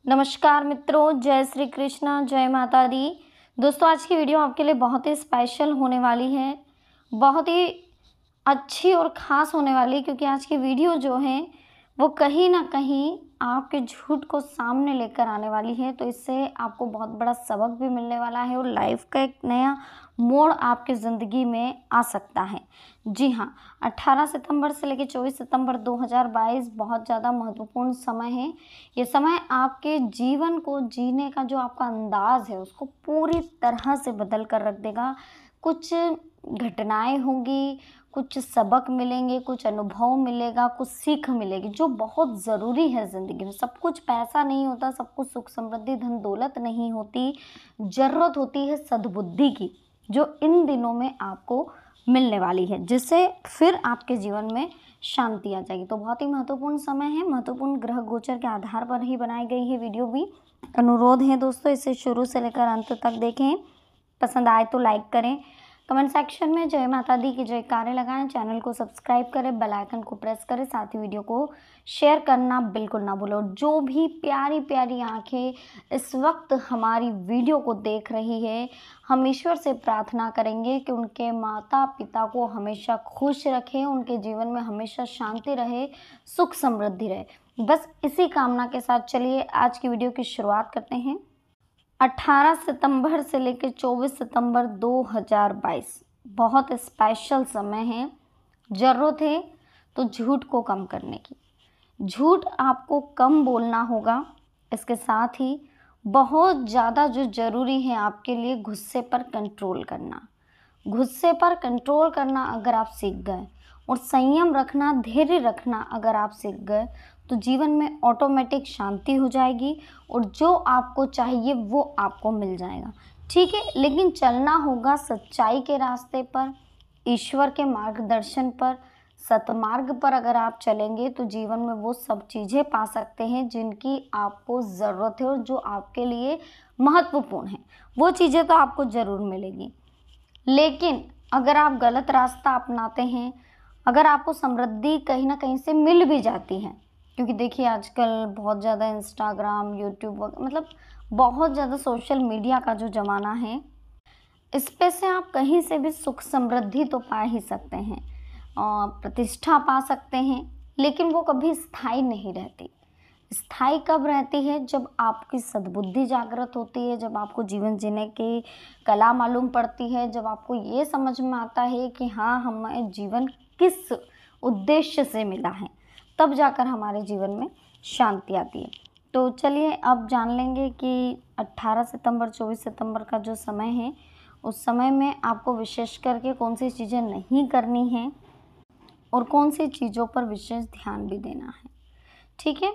नमस्कार मित्रों, जय श्री कृष्णा, जय माता दी। दोस्तों, आज की वीडियो आपके लिए बहुत ही स्पेशल होने वाली है, बहुत ही अच्छी और ख़ास होने वाली है, क्योंकि आज की वीडियो जो है वो कहीं ना कहीं आपके झूठ को सामने लेकर आने वाली है। तो इससे आपको बहुत बड़ा सबक भी मिलने वाला है और लाइफ का एक नया मोड़ आपकी ज़िंदगी में आ सकता है। जी हाँ, 18 सितंबर से लेकर 24 सितंबर 2022 बहुत ज़्यादा महत्वपूर्ण समय है। ये समय आपके जीवन को जीने का जो आपका अंदाज़ है उसको पूरी तरह से बदल कर रख देगा। कुछ घटनाएं होंगी, कुछ सबक मिलेंगे, कुछ अनुभव मिलेगा, कुछ सीख मिलेगी जो बहुत ज़रूरी है ज़िंदगी में। सब कुछ पैसा नहीं होता, सब कुछ सुख समृद्धि धन दौलत नहीं होती। ज़रूरत होती है सद्बुद्धि की, जो इन दिनों में आपको मिलने वाली है, जिससे फिर आपके जीवन में शांति आ जाएगी। तो बहुत ही महत्वपूर्ण समय है, महत्वपूर्ण ग्रह गोचर के आधार पर ही बनाई गई है वीडियो भी। अनुरोध है दोस्तों, इसे शुरू से लेकर अंत तक देखें। पसंद आए तो लाइक करें, कमेंट सेक्शन में जय माता दी की जयकारे लगाएं, चैनल को सब्सक्राइब करें, बेल आइकन को प्रेस करें, साथ ही वीडियो को शेयर करना बिल्कुल ना भूलो। जो भी प्यारी प्यारी आंखें इस वक्त हमारी वीडियो को देख रही है, हम ईश्वर से प्रार्थना करेंगे कि उनके माता पिता को हमेशा खुश रखें, उनके जीवन में हमेशा शांति रहे, सुख समृद्धि रहे। बस इसी कामना के साथ चलिए आज की वीडियो की शुरुआत करते हैं। 18 सितंबर से लेकर 24 सितंबर 2022 बहुत स्पेशल समय है। ज़रूरत है तो झूठ को कम करने की। झूठ आपको कम बोलना होगा। इसके साथ ही बहुत ज़्यादा जो ज़रूरी है आपके लिए गुस्से पर कंट्रोल करना। गुस्से पर कंट्रोल करना अगर आप सीख गए और संयम रखना, धैर्य रखना अगर आप सीख गए, तो जीवन में ऑटोमेटिक शांति हो जाएगी और जो आपको चाहिए वो आपको मिल जाएगा। ठीक है, लेकिन चलना होगा सच्चाई के रास्ते पर, ईश्वर के मार्गदर्शन पर, सतमार्ग पर। अगर आप चलेंगे तो जीवन में वो सब चीज़ें पा सकते हैं जिनकी आपको ज़रूरत है और जो आपके लिए महत्वपूर्ण है। वो चीज़ें तो आपको ज़रूर मिलेगी। लेकिन अगर आप गलत रास्ता अपनाते हैं, अगर आपको समृद्धि कहीं ना कहीं से मिल भी जाती है, क्योंकि देखिए आजकल बहुत ज़्यादा इंस्टाग्राम, यूट्यूब मतलब बहुत ज़्यादा सोशल मीडिया का जो ज़माना है, इस पे से आप कहीं से भी सुख समृद्धि तो पा ही सकते हैं और प्रतिष्ठा पा सकते हैं, लेकिन वो कभी स्थायी नहीं रहती। स्थायी कब रहती है? जब आपकी सद्बुद्धि जागृत होती है, जब आपको जीवन जीने की कला मालूम पड़ती है, जब आपको ये समझ में आता है कि हाँ, हमें जीवन किस उद्देश्य से मिला है, तब जाकर हमारे जीवन में शांति आती है। तो चलिए अब जान लेंगे कि 18 सितंबर 24 सितंबर का जो समय है, उस समय में आपको विशेष करके कौन सी चीज़ें नहीं करनी हैं और कौन सी चीज़ों पर विशेष ध्यान भी देना है। ठीक है,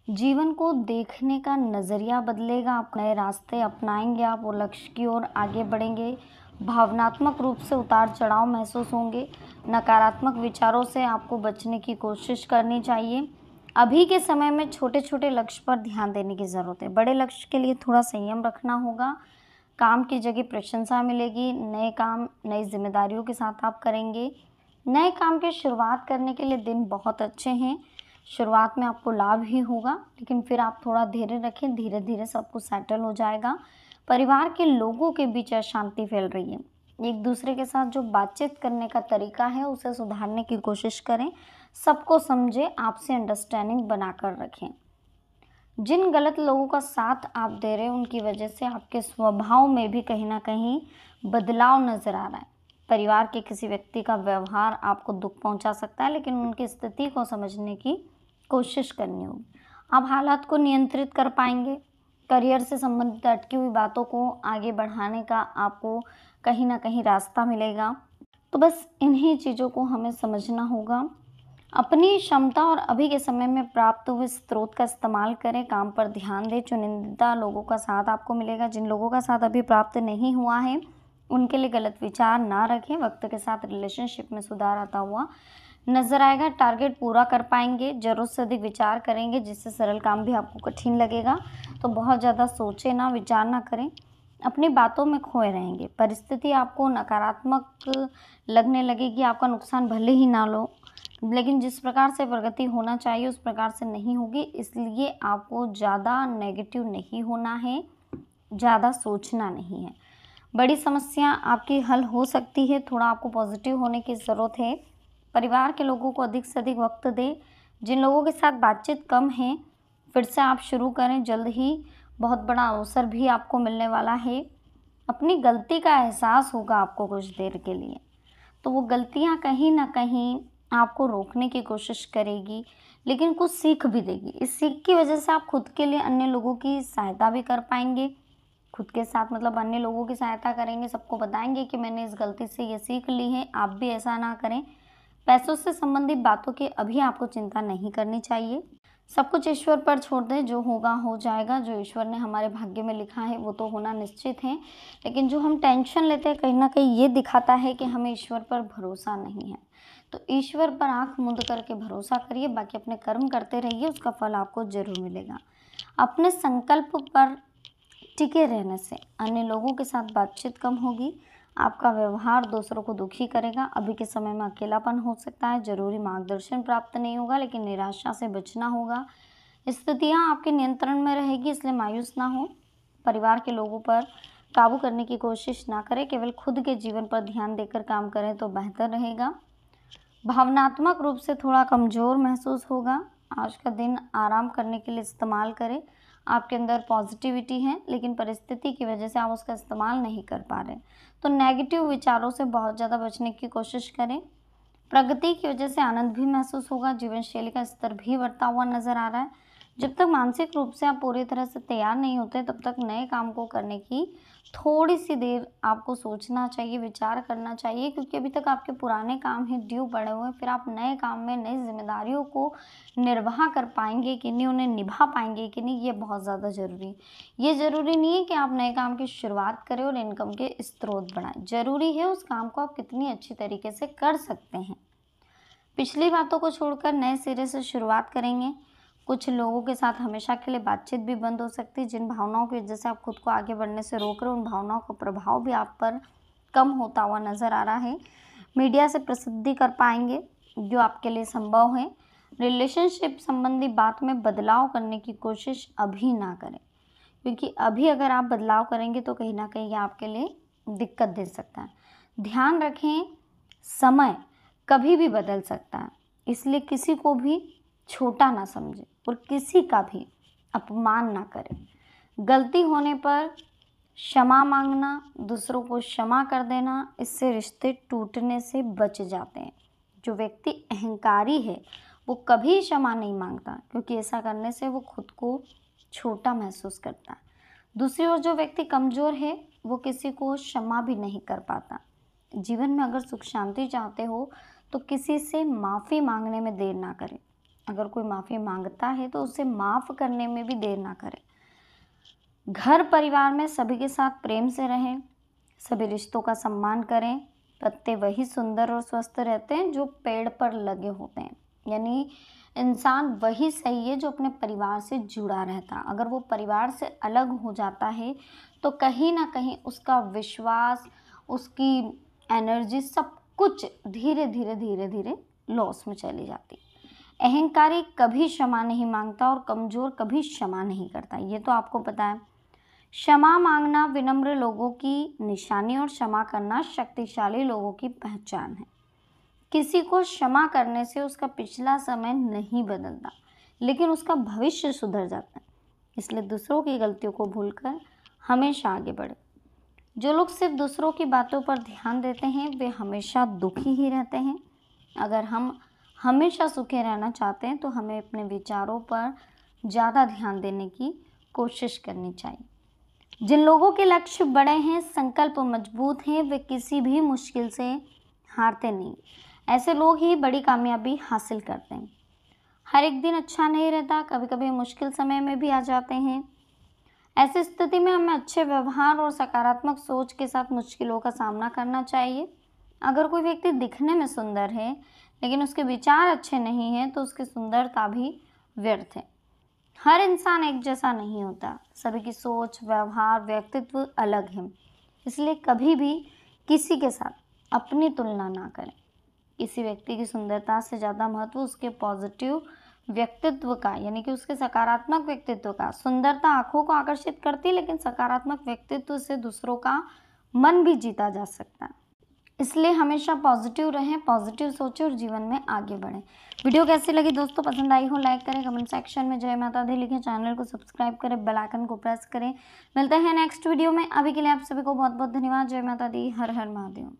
जीवन को देखने का नज़रिया बदलेगा, आप नए रास्ते अपनाएंगे, आप वो लक्ष्य की ओर आगे बढ़ेंगे। भावनात्मक रूप से उतार चढ़ाव महसूस होंगे। नकारात्मक विचारों से आपको बचने की कोशिश करनी चाहिए। अभी के समय में छोटे छोटे लक्ष्य पर ध्यान देने की ज़रूरत है। बड़े लक्ष्य के लिए थोड़ा संयम रखना होगा। काम की जगह प्रशंसा मिलेगी। नए काम नई जिम्मेदारियों के साथ आप करेंगे। नए काम की शुरुआत करने के लिए दिन बहुत अच्छे हैं। शुरुआत में आपको लाभ ही होगा, लेकिन फिर आप थोड़ा धैर्य रखें, धीरे धीरे सब कुछ सेटल हो जाएगा। परिवार के लोगों के बीच अशांति फैल रही है। एक दूसरे के साथ जो बातचीत करने का तरीका है उसे सुधारने की कोशिश करें। सबको समझें, आपसे अंडरस्टैंडिंग बनाकर रखें। जिन गलत लोगों का साथ आप दे रहे हैं उनकी वजह से आपके स्वभाव में भी कहीं ना कहीं बदलाव नज़र आ रहा है। परिवार के किसी व्यक्ति का व्यवहार आपको दुख पहुंचा सकता है, लेकिन उनकी स्थिति को समझने की कोशिश करनी होगी। आप हालात को नियंत्रित कर पाएंगे। करियर से संबंधित अटकी हुई बातों को आगे बढ़ाने का आपको कहीं ना कहीं रास्ता मिलेगा। तो बस इन्हीं चीज़ों को हमें समझना होगा। अपनी क्षमता और अभी के समय में प्राप्त हुए स्रोत का इस्तेमाल करें। काम पर ध्यान दें। चुनिंदा लोगों का साथ आपको मिलेगा। जिन लोगों का साथ अभी प्राप्त नहीं हुआ है उनके लिए गलत विचार ना रखें। वक्त के साथ रिलेशनशिप में सुधार आता हुआ नजर आएगा। टारगेट पूरा कर पाएंगे। ज़रूरत से अधिक विचार करेंगे, जिससे सरल काम भी आपको कठिन लगेगा। तो बहुत ज़्यादा सोचें ना, विचार ना करें, अपनी बातों में खोए रहेंगे। परिस्थिति आपको नकारात्मक लगने लगेगी। आपका नुकसान भले ही ना लेकिन जिस प्रकार से प्रगति होना चाहिए उस प्रकार से नहीं होगी। इसलिए आपको ज़्यादा नेगेटिव नहीं होना है, ज़्यादा सोचना नहीं है। बड़ी समस्या आपकी हल हो सकती है, थोड़ा आपको पॉजिटिव होने की ज़रूरत है। परिवार के लोगों को अधिक से अधिक वक्त दें। जिन लोगों के साथ बातचीत कम है, फिर से आप शुरू करें। जल्द ही बहुत बड़ा अवसर भी आपको मिलने वाला है। अपनी गलती का एहसास होगा आपको कुछ देर के लिए, तो वो गलतियाँ कहीं ना कहीं आपको रोकने की कोशिश करेगी, लेकिन कुछ सीख भी देगी। इस सीख की वजह से आप खुद के लिए अन्य लोगों की सहायता भी कर पाएंगे। खुद के साथ मतलब अन्य लोगों की सहायता करेंगे, सबको बताएंगे कि मैंने इस गलती से ये सीख ली है, आप भी ऐसा ना करें। पैसों से संबंधित बातों की अभी आपको चिंता नहीं करनी चाहिए। सब कुछ ईश्वर पर छोड़ दें, जो होगा हो जाएगा। जो ईश्वर ने हमारे भाग्य में लिखा है वो तो होना निश्चित है, लेकिन जो हम टेंशन लेते हैं कहीं ना कहीं ये दिखाता है कि हमें ईश्वर पर भरोसा नहीं है। तो ईश्वर पर आंख मूंद करके भरोसा करिए, बाकी अपने कर्म करते रहिए, उसका फल आपको जरूर मिलेगा। अपने संकल्प पर टिके रहने से अन्य लोगों के साथ बातचीत कम होगी। आपका व्यवहार दूसरों को दुखी करेगा। अभी के समय में अकेलापन हो सकता है, जरूरी मार्गदर्शन प्राप्त नहीं होगा, लेकिन निराशा से बचना होगा। स्थितियाँ आपके नियंत्रण में रहेगी, इसलिए मायूस ना हो। परिवार के लोगों पर काबू करने की कोशिश ना करें, केवल खुद के जीवन पर ध्यान देकर काम करें तो बेहतर रहेगा। भावनात्मक रूप से थोड़ा कमज़ोर महसूस होगा। आज का दिन आराम करने के लिए इस्तेमाल करें। आपके अंदर पॉजिटिविटी है, लेकिन परिस्थिति की वजह से आप उसका इस्तेमाल नहीं कर पा रहे, तो नेगेटिव विचारों से बहुत ज़्यादा बचने की कोशिश करें। प्रगति की वजह से आनंद भी महसूस होगा। जीवन शैली का स्तर भी बढ़ता हुआ नजर आ रहा है। जब तक मानसिक रूप से आप पूरी तरह से तैयार नहीं होते, तब तक नए काम को करने की थोड़ी सी देर आपको सोचना चाहिए, विचार करना चाहिए, क्योंकि अभी तक आपके पुराने काम हैं, ड्यू पड़े हुए हैं। फिर आप नए काम में नई जिम्मेदारियों को निर्वाह कर पाएंगे कि नहीं, उन्हें निभा पाएंगे कि नहीं, ये बहुत ज़्यादा ज़रूरी है। ये ज़रूरी नहीं है कि आप नए काम की शुरुआत करें और इनकम के स्रोत बढ़ाएं। ज़रूरी है उस काम को आप कितनी अच्छी तरीके से कर सकते हैं। पिछली बातों को छोड़कर नए सिरे से शुरुआत करेंगे। कुछ लोगों के साथ हमेशा के लिए बातचीत भी बंद हो सकती है। जिन भावनाओं की वजह से आप खुद को आगे बढ़ने से रोक रहे हो, उन भावनाओं का प्रभाव भी आप पर कम होता हुआ नजर आ रहा है। मीडिया से प्रसिद्धि कर पाएंगे, जो आपके लिए संभव है। रिलेशनशिप संबंधी बात में बदलाव करने की कोशिश अभी ना करें, क्योंकि अभी अगर आप बदलाव करेंगे तो कहीं ना कहीं आपके लिए दिक्कत दे सकता है। ध्यान रखें, समय कभी भी बदल सकता है, इसलिए किसी को भी छोटा ना समझें और किसी का भी अपमान ना करें। गलती होने पर क्षमा मांगना, दूसरों को क्षमा कर देना, इससे रिश्ते टूटने से बच जाते हैं। जो व्यक्ति अहंकारी है वो कभी क्षमा नहीं मांगता, क्योंकि ऐसा करने से वो खुद को छोटा महसूस करता है। दूसरी ओर जो व्यक्ति कमज़ोर है वो किसी को क्षमा भी नहीं कर पाता। जीवन में अगर सुख शांति चाहते हो तो किसी से माफ़ी मांगने में देर ना करें। अगर कोई माफ़ी मांगता है तो उसे माफ़ करने में भी देर ना करें। घर परिवार में सभी के साथ प्रेम से रहें, सभी रिश्तों का सम्मान करें। पत्ते वही सुंदर और स्वस्थ रहते हैं जो पेड़ पर लगे होते हैं, यानी इंसान वही सही है जो अपने परिवार से जुड़ा रहता। अगर वो परिवार से अलग हो जाता है तो कहीं ना कहीं उसका विश्वास, उसकी एनर्जी, सब कुछ धीरे धीरे धीरे धीरे लॉस में चली जाती। अहंकारी कभी क्षमा नहीं मांगता और कमज़ोर कभी क्षमा नहीं करता, ये तो आपको पता है। क्षमा मांगना विनम्र लोगों की निशानी और क्षमा करना शक्तिशाली लोगों की पहचान है। किसी को क्षमा करने से उसका पिछला समय नहीं बदलता, लेकिन उसका भविष्य सुधर जाता है। इसलिए दूसरों की गलतियों को भूलकर हमेशा आगे बढ़े। जो लोग सिर्फ दूसरों की बातों पर ध्यान देते हैं वे हमेशा दुखी ही रहते हैं। अगर हम हमेशा सुखी रहना चाहते हैं तो हमें अपने विचारों पर ज़्यादा ध्यान देने की कोशिश करनी चाहिए। जिन लोगों के लक्ष्य बड़े हैं, संकल्प मजबूत हैं, वे किसी भी मुश्किल से हारते नहीं। ऐसे लोग ही बड़ी कामयाबी हासिल करते हैं। हर एक दिन अच्छा नहीं रहता, कभी कभी मुश्किल समय में भी आ जाते हैं। ऐसी स्थिति में हमें अच्छे व्यवहार और सकारात्मक सोच के साथ मुश्किलों का सामना करना चाहिए। अगर कोई व्यक्ति दिखने में सुंदर है लेकिन उसके विचार अच्छे नहीं हैं तो उसकी सुंदरता भी व्यर्थ है। हर इंसान एक जैसा नहीं होता, सभी की सोच, व्यवहार, व्यक्तित्व अलग है। इसलिए कभी भी किसी के साथ अपनी तुलना ना करें। किसी व्यक्ति की सुंदरता से ज़्यादा महत्व उसके पॉजिटिव व्यक्तित्व का, यानी कि उसके सकारात्मक व्यक्तित्व का। सुंदरता आंखों को आकर्षित करती है, लेकिन सकारात्मक व्यक्तित्व से दूसरों का मन भी जीता जा सकता है। इसलिए हमेशा पॉजिटिव रहें, पॉजिटिव सोचें और जीवन में आगे बढ़ें। वीडियो कैसी लगी दोस्तों, पसंद आई हो लाइक करें, कमेंट सेक्शन में जय माता दी लिखें, चैनल को सब्सक्राइब करें, बेल आइकन को प्रेस करें। मिलते हैं नेक्स्ट वीडियो में। अभी के लिए आप सभी को बहुत बहुत धन्यवाद। जय माता दी, हर हर महादेव।